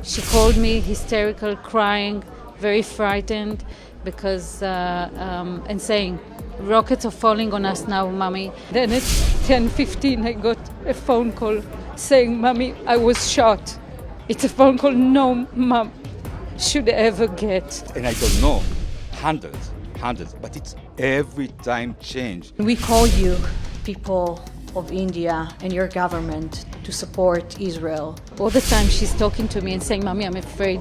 She called me hysterical, crying, very frightened, because and saying, "Rockets are falling on us now, Mommy." Then at 10:15, I got a phone call saying, "Mommy, I was shot." It's a phone call no mom should ever get. And I don't know, hundreds, but it's every time change. We call you, people of India and your government, to support Israel. All the time she's talking to me and saying, "Mommy, I'm afraid.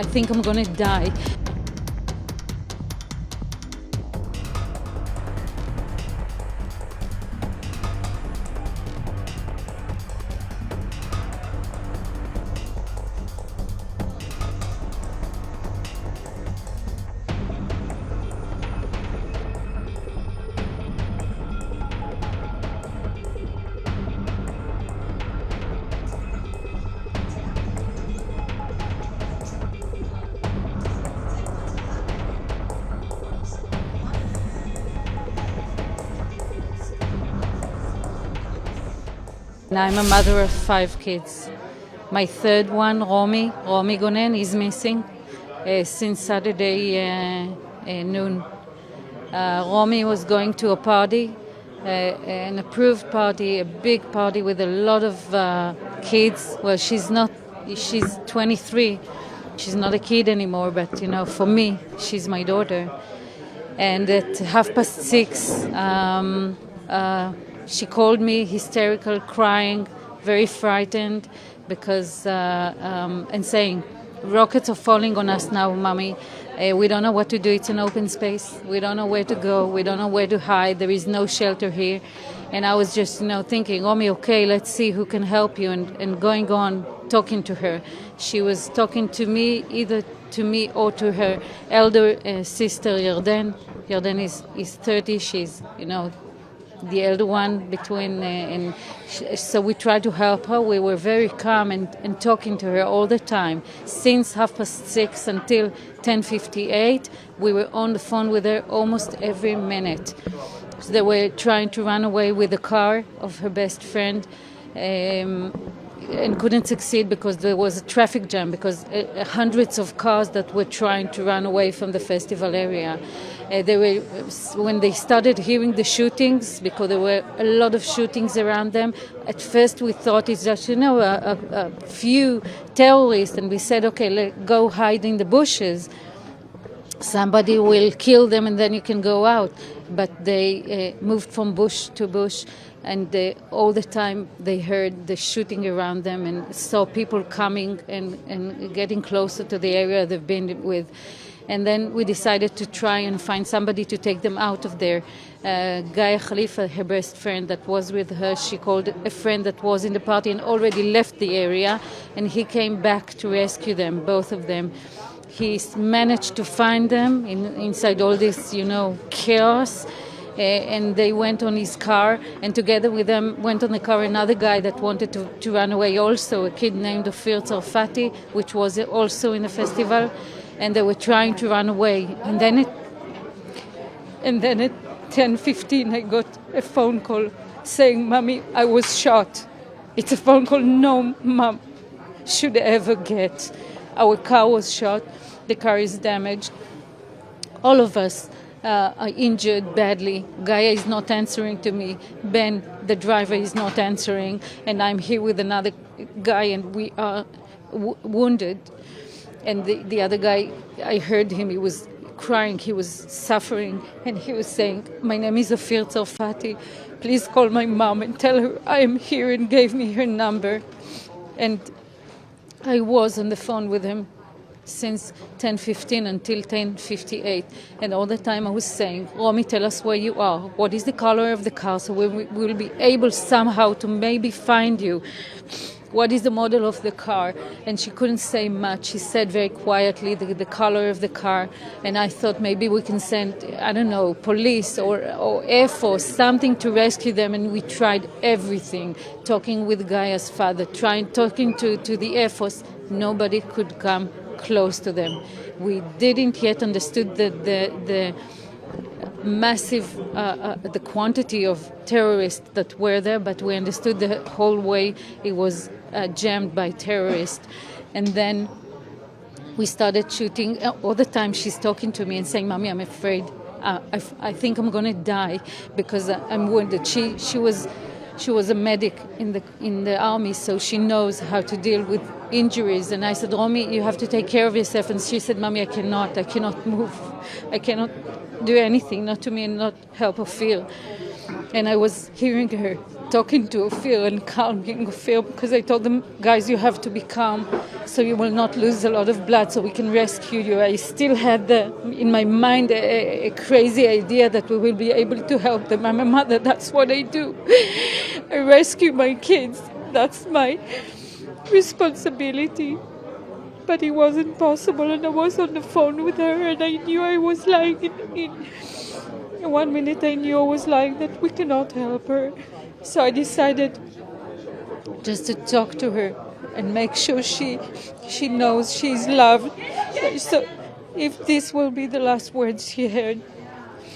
I think I'm going to die." Now I'm a mother of 5 kids. My third one, Romi Gonen, is missing since Saturday noon. Romi was going to a party, an approved party, a big party with a lot of kids. Well, she's 23. She's not a kid anymore, but for me, she's my daughter. And at 6:30, she called me hysterical, crying, very frightened, because and saying, "Rockets are falling on us now, Mommy. We don't know what to do. It's an open space. We don't know where to go. We don't know where to hide. There is no shelter here." And I was just, thinking, "Romi, okay, let's see who can help you," and going on talking to her. She was talking to me, either to me or to her elder sister, Yarden. Yarden is 30. She's, the elder one between, so we tried to help her. We were very calm and talking to her all the time. Since 6:30 until 10:58, we were on the phone with her almost every minute. So they were trying to run away with the car of her best friend, and couldn't succeed because there was a traffic jam, because hundreds of cars that were trying to run away from the festival area. When they started hearing the shootings, because there were a lot of shootings around them, at first we thought it's just, a few terrorists, and we said, okay, go hide in the bushes. Somebody will kill them and then you can go out. But they moved from bush to bush, and all the time they heard the shooting around them and saw people coming and getting closer to the area they've been with. And then we decided to try and find somebody to take them out of there. Gaia Khalifa, her best friend that was with her, she called a friend that was in the party and already left the area, and he came back to rescue them, both of them. He managed to find them inside all this, chaos. And they went on his car, and together with them went on the car another guy that wanted to run away also, a kid named Ofir Tzarfati, which was also in the festival, and they were trying to run away. And then at 10:15, I got a phone call saying, "Mommy, I was shot." It's a phone call no mom should ever get. Our car was shot. The car is damaged. All of us are injured badly. Gaia is not answering to me. Ben, the driver, is not answering. And I'm here with another guy, and we are wounded. And the other guy, I heard him, he was crying, he was suffering, and he was saying, "My name is Ofir Tzarfati. Please call my mom and tell her I am here," and gave me her number. And I was on the phone with him since 10:15 until 10:58, and all the time I was saying, "Romi, tell us where you are. What is the color of the car, so we will be able somehow to maybe find you. What is the model of the car?" And she couldn't say much. She said very quietly the color of the car, and I thought maybe we can send, I don't know, police or Air Force, something to rescue them. And we tried everything, talking with Gaia's father, talking to the Air Force. Nobody could come close to them. We didn't yet understood the massive, the quantity of terrorists that were there, but we understood the whole way it was jammed by terrorists. And then we started shooting. All the time she's talking to me and saying, "Mommy, I'm afraid. I think I'm going to die because I'm wounded." She was a medic in the army, so she knows how to deal with injuries. And I said, "Romy, you have to take care of yourself." And she said, "Mommy, I cannot move. I cannot do anything, not to me and not help Ophir." And I was hearing her talking to Ophir and calming Ophir, because I told them, "Guys, you have to be calm so you will not lose a lot of blood so we can rescue you." I still had in my mind a crazy idea that we will be able to help them. I'm a mother, that's what I do. I rescue my kids. That's my responsibility. But it wasn't possible, and I was on the phone with her, and I knew I was lying in 1 minute I knew I was lying, that we cannot help her. So I decided just to talk to her and make sure she knows she's loved. So if this will be the last words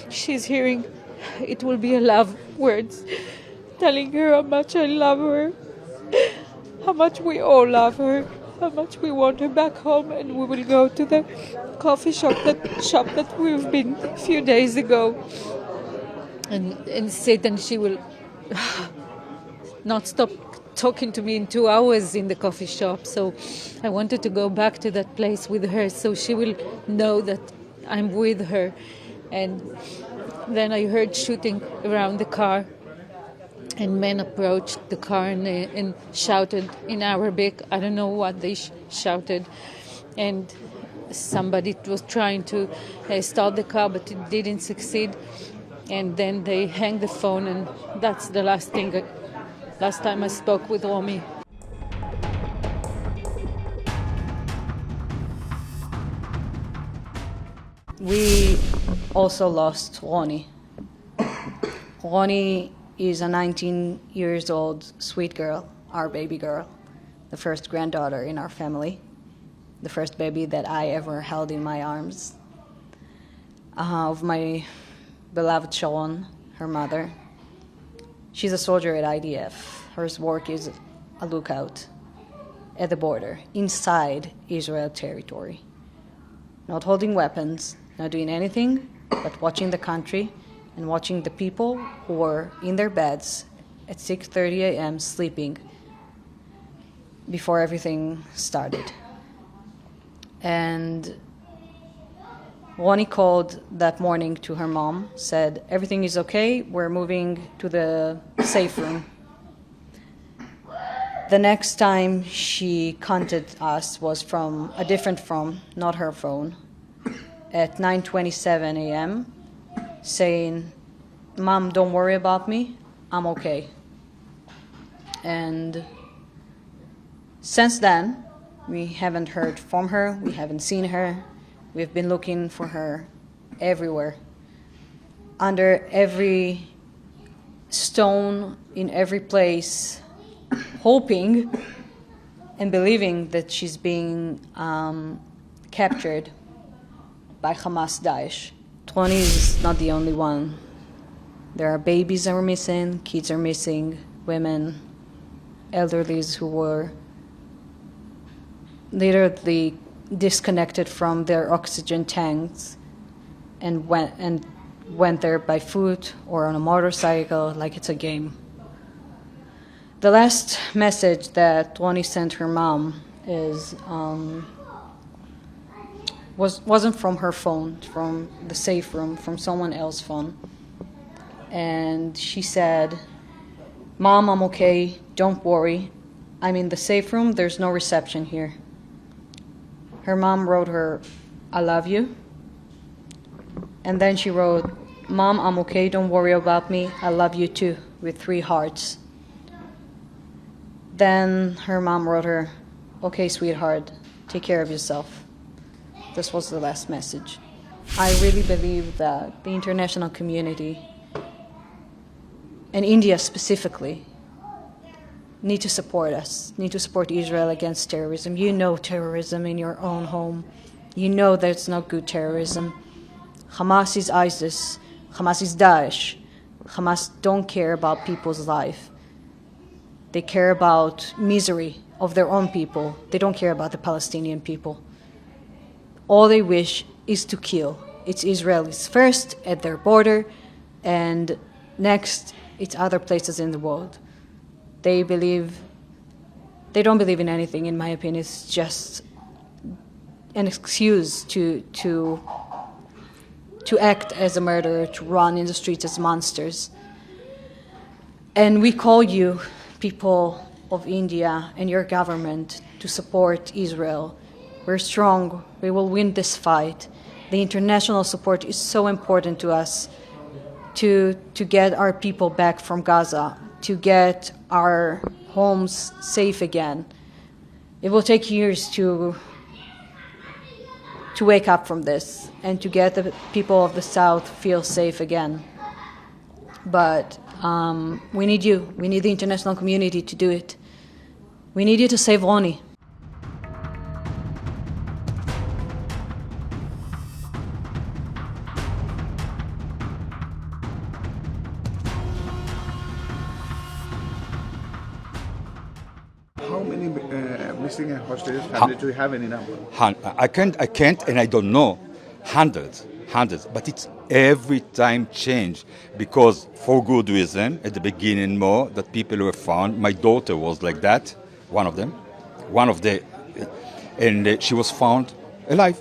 she's hearing, it will be a love words, telling her how much I love her, how much we all love her, how much we want her back home. And we will go to the coffee shop that we've been a few days ago and sit, and she will not stop talking to me in 2 hours in the coffee shop. So I wanted to go back to that place with her so she will know that I'm with her. And then I heard shooting around the car, and men approached the car and shouted in Arabic. I don't know what they shouted. And somebody was trying to start the car, but it didn't succeed. And then they hang the phone, and that's the last time I spoke with Romy. We also lost Roni. Roni is a 19 years old sweet girl, our baby girl, the first granddaughter in our family, the first baby that I ever held in my arms, of my beloved Sharon, her mother. She's a soldier at IDF. Her work is a lookout at the border, inside Israel territory. Not holding weapons, not doing anything, but watching the country and watching the people who were in their beds at 6:30 a.m. sleeping before everything started. And Roni called that morning to her mom, said, "Everything is okay, we're moving to the safe room." The next time she contacted us was from a different phone, not her phone, at 9:27 a.m., saying, "Mom, don't worry about me, I'm okay." And since then, we haven't heard from her, we haven't seen her. We've been looking for her everywhere, under every stone, in every place, hoping and believing that she's being captured by Hamas Daesh. Roni is not the only one. There are babies that were missing, kids are missing, women, elderlies who were literally disconnected from their oxygen tanks and went there by foot or on a motorcycle like it's a game. The last message that Roni sent her mom wasn't from her phone, from the safe room, from someone else's phone. And she said, "Mom, I'm okay, don't worry. I'm in the safe room, there's no reception here." Her mom wrote her, "I love you." And then she wrote, "Mom, I'm okay, don't worry about me, I love you too," with 3 hearts. Then her mom wrote her, "Okay, sweetheart, take care of yourself." This was the last message. I really believe that the international community, and India specifically, need to support us, need to support Israel against terrorism. You know terrorism in your own home. You know that it's not good terrorism. Hamas is ISIS. Hamas is Daesh. Hamas don't care about people's life. They care about misery of their own people. They don't care about the Palestinian people. All they wish is to kill. It's Israelis first at their border, and next it's other places in the world. They don't believe in anything, in my opinion. It's just an excuse to act as a murderer, to run in the streets as monsters. And we call you, people of India and your government, to support Israel. We're strong. We will win this fight. The international support is so important to us to get our people back from Gaza, to get our homes safe again. It will take years to wake up from this and to get the people of the South feel safe again. But we need you. We need the international community to do it. We need you to save Roni. How many missing hostages families do you have any number? I can't, and I don't know. Hundreds. But it's every time change, because for good reason. At the beginning, more that people were found. My daughter was like that, one of them, and she was found alive.